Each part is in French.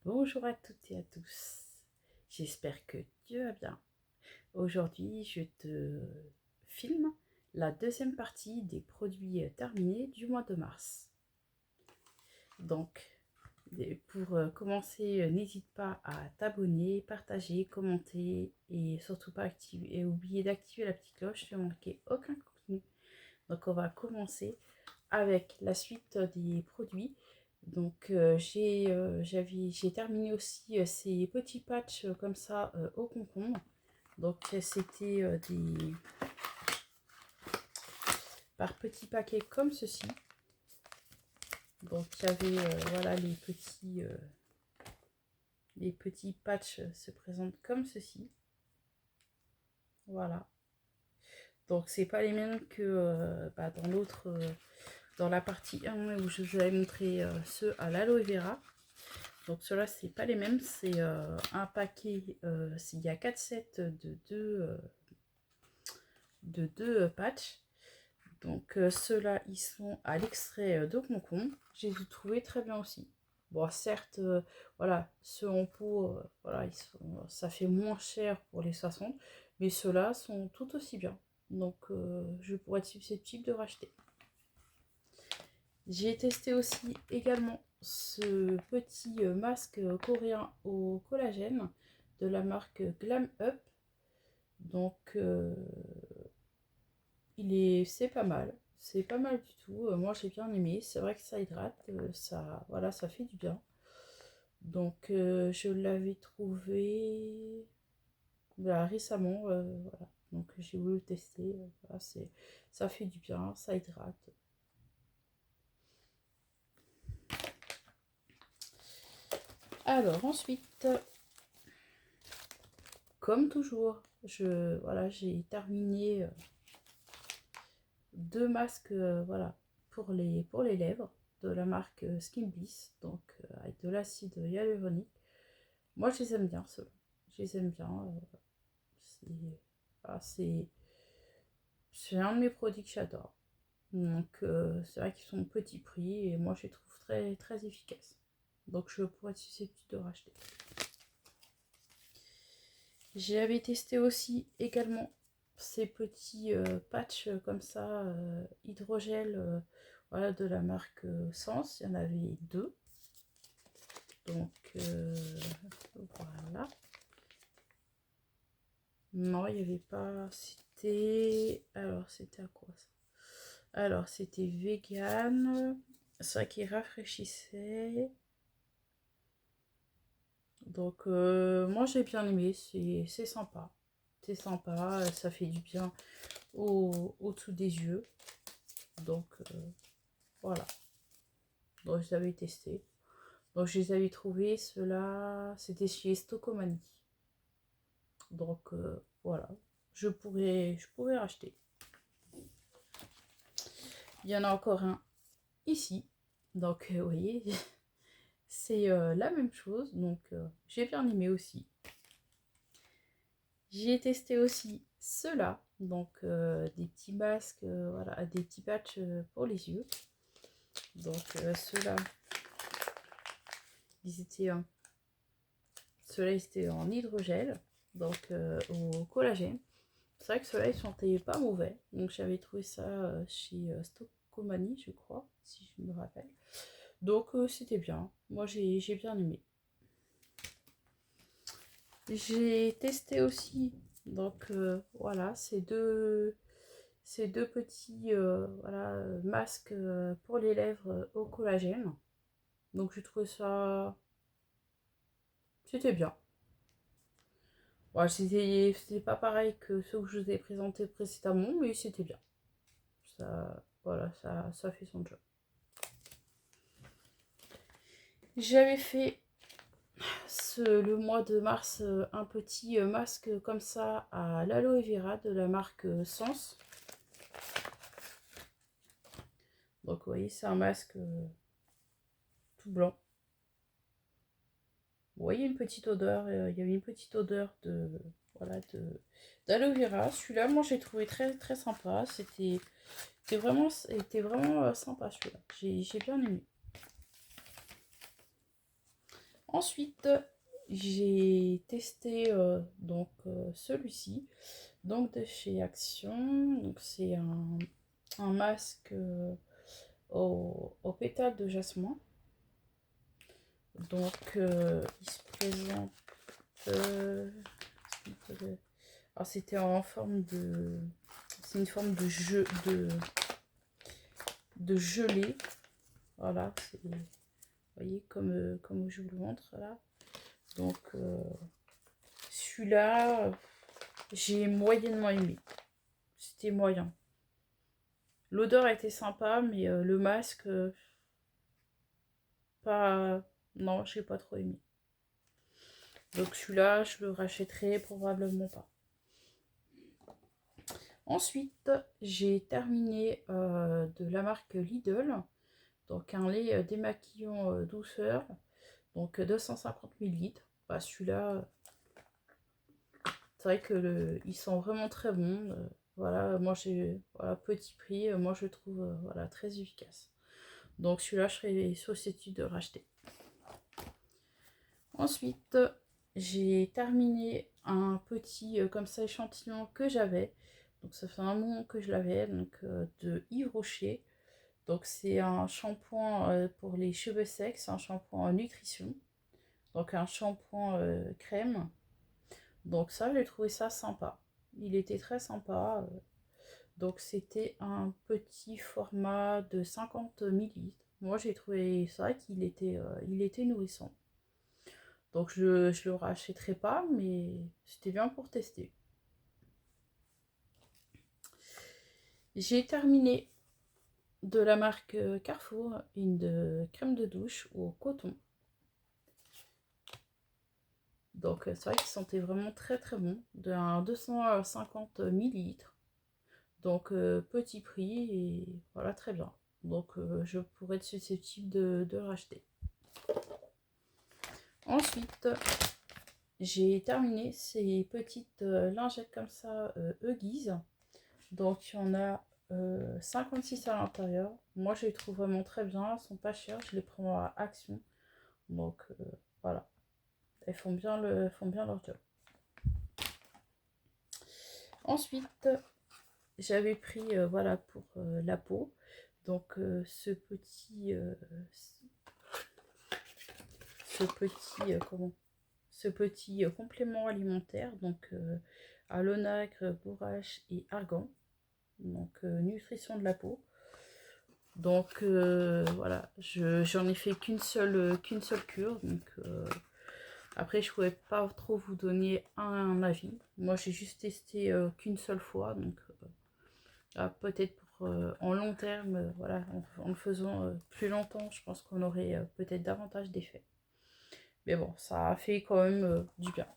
Bonjour à toutes et à tous, j'espère que tu vas bien. Aujourd'hui, je te filme la deuxième partie des produits terminés du mois de mars. Donc, pour commencer, n'hésite pas à t'abonner, partager, commenter et surtout pas oublier d'activer la petite cloche pour ne manquer aucun contenu. Donc, on va commencer avec la suite des produits. Donc j'ai terminé aussi ces petits patchs comme ça au concombre. Donc c'était des par petits paquets comme ceci. Donc il y avait voilà les petits patchs se présentent comme ceci. Voilà. Donc c'est pas les mêmes que dans l'autre dans la partie 1 où je vous avais montré ceux à l'aloe vera. Donc ceux-là, c'est pas les mêmes, c'est un paquet, il y a 4 sets de deux patchs. Donc ceux-là, ils sont à l'extrait de concombre. J'ai trouvé très bien aussi. Bon, certes, voilà, ceux en pot, voilà, ça fait moins cher pour les 60, mais ceux-là sont tout aussi bien. Donc je pourrais être susceptible de racheter. J'ai testé aussi également ce petit masque coréen au collagène de la marque Glam Up. Donc c'est pas mal. C'est pas mal du tout. Moi j'ai bien aimé. C'est vrai que ça hydrate, voilà, ça fait du bien. Donc je l'avais trouvé récemment. Voilà. Donc j'ai voulu le tester. Voilà, ça fait du bien, ça hydrate. Alors ensuite, comme toujours, j'ai terminé deux masques voilà, pour les lèvres de la marque Skin Bliss, donc avec de l'acide hyaluronique. Moi, je les aime bien, ceux-là. Je les aime bien. C'est un de mes produits que j'adore. Donc, c'est vrai qu'ils sont petit prix et moi, je les trouve très, très efficaces. Donc, je pourrais être susceptible de racheter. J'avais testé aussi également ces petits patchs comme ça, hydrogel, voilà, de la marque Sens. Il y en avait deux. Donc voilà. Non, il n'y avait pas. C'était à quoi ça? Alors, c'était vegan. Ça qui rafraîchissait. Donc, moi j'ai bien aimé. C'est sympa. C'est sympa. Ça fait du bien au-dessous des yeux. Donc, voilà. Donc, je les avais testés. Donc, je les avais trouvés. Ceux-là, c'était chez Stocomanie. Donc, voilà. Je pourrais racheter. Il y en a encore un ici. Donc, vous voyez, c'est la même chose. Donc, j'ai bien aimé aussi. J'ai testé aussi ceux-là. Donc, des petits masques, voilà, des petits patchs pour les yeux. Donc, ceux-là, ceux-là, ils étaient en hydrogel. Donc, au collagène. C'est vrai que ceux-là, ils sentaient pas mauvais. Donc, j'avais trouvé ça chez Stocomanie, je crois, si je me rappelle. Donc, c'était bien. Moi, j'ai bien aimé. J'ai testé aussi, donc voilà, ces deux petits voilà, masques pour les lèvres au collagène. Donc j'ai trouvé ça, c'était bien. Voilà, c'était pas pareil que ceux que je vous ai présentés précédemment, mais c'était bien. Ça, voilà, ça fait son job. J'avais fait le mois de mars un petit masque comme ça à l'aloe vera de la marque Sens. Donc vous voyez, c'est un masque tout blanc. Vous voyez une petite odeur, il y avait une petite odeur d'aloe vera. Celui-là, moi j'ai trouvé très très sympa. C'était vraiment sympa celui-là. J'ai bien aimé. Ensuite, j'ai testé donc celui-ci, donc de chez Action. Donc c'est un masque au pétales de jasmin. Donc il se présente. Alors c'était en forme de. C'est une forme de jeu de gelée. Voilà, vous voyez comme je vous le montre là. Donc celui-là, j'ai moyennement aimé. C'était moyen. L'odeur était sympa, mais le masque, pas. Non, j'ai pas trop aimé. Donc celui-là, je le rachèterai probablement pas. Ensuite, j'ai terminé de la marque Lidl. Donc un lait démaquillant douceur. Donc 250 ml. Bah, celui-là, c'est vrai que il sent vraiment très bon. Voilà, moi j'ai petit prix, moi je le trouve voilà, très efficace. Donc celui-là, je serais susceptible de le racheter. Ensuite, j'ai terminé un petit comme ça échantillon que j'avais. Donc ça fait un moment que je l'avais, donc de Yves Rocher. Donc c'est un shampoing pour les cheveux secs, c'est un shampoing en nutrition. Donc un shampoing crème. Donc ça, j'ai trouvé ça sympa. Il était très sympa. Donc c'était un petit format de 50 ml. Moi j'ai trouvé ça qu'il était, il était nourrissant. Donc je le rachèterai pas, mais c'était bien pour tester. J'ai terminé de la marque Carrefour une crème de douche au coton. Donc c'est vrai qu'il sentait vraiment très très bon, de 250 ml. Donc petit prix et voilà, très bien. Donc je pourrais être susceptible de le racheter. Ensuite, j'ai terminé ces petites lingettes comme ça, Huggies. Donc il y en a 56 à l'intérieur. Moi je les trouve vraiment très bien, elles sont pas chères, je les prends à Action. Donc voilà, elles font bien leur job. Ensuite, j'avais pris voilà pour la peau. Donc ce petit complément alimentaire, donc à l'onagre, bourrache et argan, donc nutrition de la peau. Donc voilà, j'en ai fait qu'une seule cure, donc après je pouvais pas trop vous donner un avis. Moi j'ai juste testé qu'une seule fois, donc peut-être pour en long terme, voilà, en le faisant plus longtemps, je pense qu'on aurait peut-être davantage d'effets. Mais bon, ça a fait quand même du bien.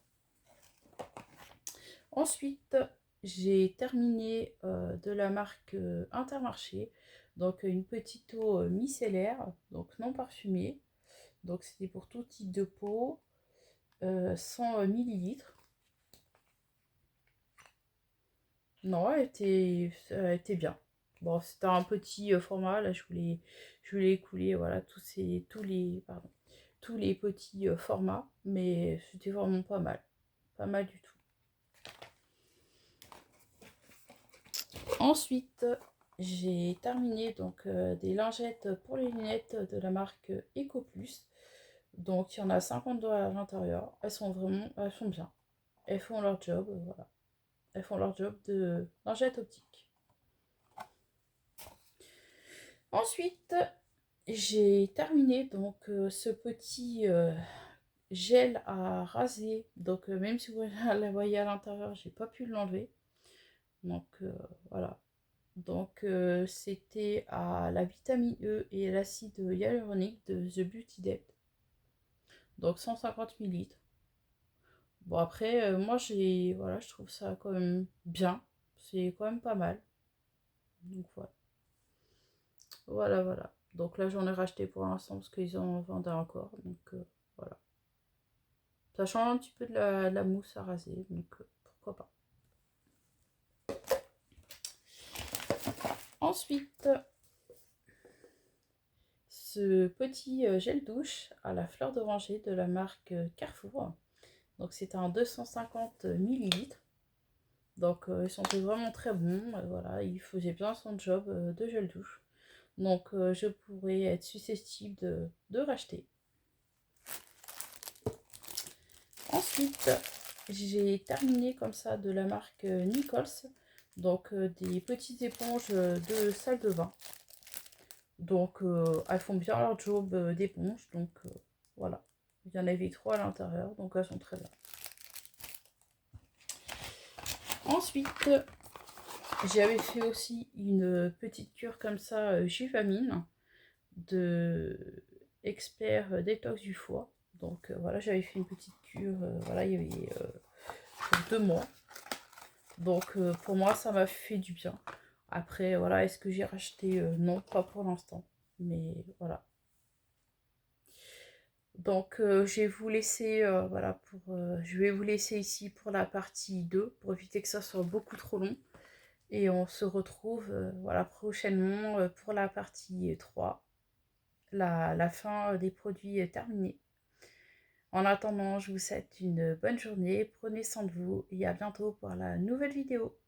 Ensuite, j'ai terminé de la marque Intermarché, donc une petite eau micellaire, donc non parfumée. Donc c'était pour tout type de peau, 100 ml. Non, elle était bien. Bon, c'était un petit format, là je voulais écouler voilà, tous les petits formats, mais c'était vraiment pas mal. Pas mal du tout. Ensuite, j'ai terminé donc des lingettes pour les lunettes de la marque EcoPlus. Donc il y en a 52 à l'intérieur. Elles sont bien. Elles font leur job, voilà. Elles font leur job de lingettes optiques. Ensuite, j'ai terminé donc ce petit gel à raser. Donc même si vous la voyez à l'intérieur, j'ai pas pu l'enlever. Donc voilà. Donc c'était à la vitamine E et l'acide hyaluronique de The Beauty Depth. Donc 150 ml. Bon après moi voilà, je trouve ça quand même bien. C'est quand même pas mal. Donc voilà. Voilà. Donc là j'en ai racheté pour l'instant parce qu'ils en vendaient encore. Donc voilà. Ça change un petit peu de la mousse à raser. Donc pourquoi pas. Ensuite, ce petit gel douche à la fleur d'oranger de la marque Carrefour. Donc c'est un 250 millilitres. Donc ils sont vraiment très bons. Voilà, il faisait bien son job de gel douche. Donc je pourrais être susceptible de racheter. Ensuite, j'ai terminé comme ça de la marque Nichols. Donc des petites éponges de salle de bain. Donc elles font bien leur job d'éponge. Donc voilà. Il y en avait 3 à l'intérieur. Donc elles sont très bien. Ensuite, j'avais fait aussi une petite cure comme ça, Juvamine, de expert détox du foie. Donc voilà, j'avais fait une petite cure, voilà, il y avait pour 2 mois. Donc pour moi, ça m'a fait du bien. Après, voilà, est-ce que j'ai racheté non, pas pour l'instant. Mais voilà. Donc je vais vous laisser, voilà, je vais vous laisser ici pour la partie 2, pour éviter que ça soit beaucoup trop long. Et on se retrouve voilà, prochainement pour la partie 3, la fin des produits terminés. En attendant, je vous souhaite une bonne journée, prenez soin de vous et à bientôt pour la nouvelle vidéo.